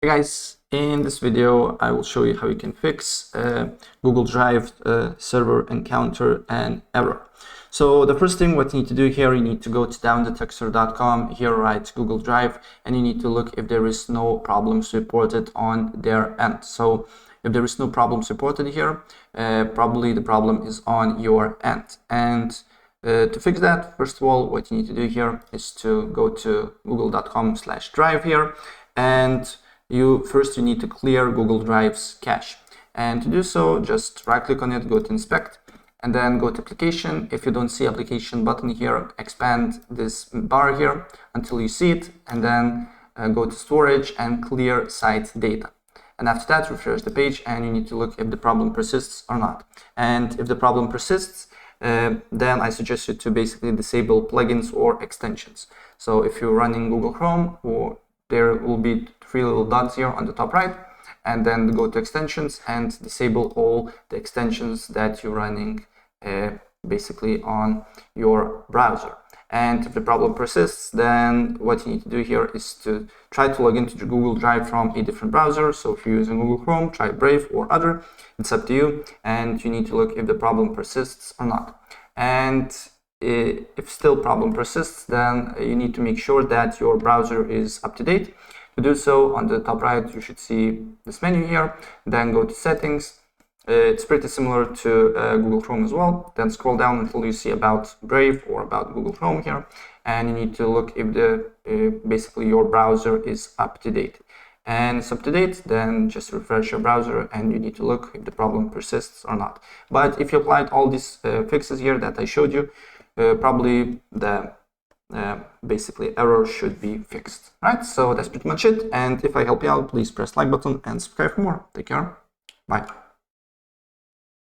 Hey guys, in this video I will show you how you can fix Google Drive server encounter an error. So the first thing what you need to do here, you need to go to downdetector.com, here write Google Drive, and you need to look if there is no problems reported on their end. So if there is no problems reported here, probably the problem is on your end. And to fix that, first of all, what you need to do here is to go to google.com/drive here, and you need to clear Google Drive's cache. And to do so, just right click on it, go to inspect, and then go to application. If you don't see application button here, expand this bar here until you see it, and then go to storage and clear site data. And after that, refresh the page, and you need to look if the problem persists or not. And if the problem persists, then I suggest you to basically disable plugins or extensions. So if you're running Google Chrome, there will be 3 little dots here on the top right, and then go to extensions and disable all the extensions that you're running basically on your browser. And if the problem persists, then what you need to do here is to try to log into the Google Drive from a different browser. So if you're using Google Chrome, try Brave or other, it's up to you. And you need to look if the problem persists or not. And if still problem persists, then you need to make sure that your browser is up to date. To do so, on the top right, you should see this menu here. Then go to settings. It's pretty similar to Google Chrome as well. Then scroll down until you see about Brave or about Google Chrome here, and you need to look if basically your browser is up to date. And it's up to date, then just refresh your browser, and you need to look if the problem persists or not. But if you applied all these fixes here that I showed you, probably the basically error should be fixed. Right? So that's pretty much it. And if I help you out, please press like button and subscribe for more. Take care. Bye.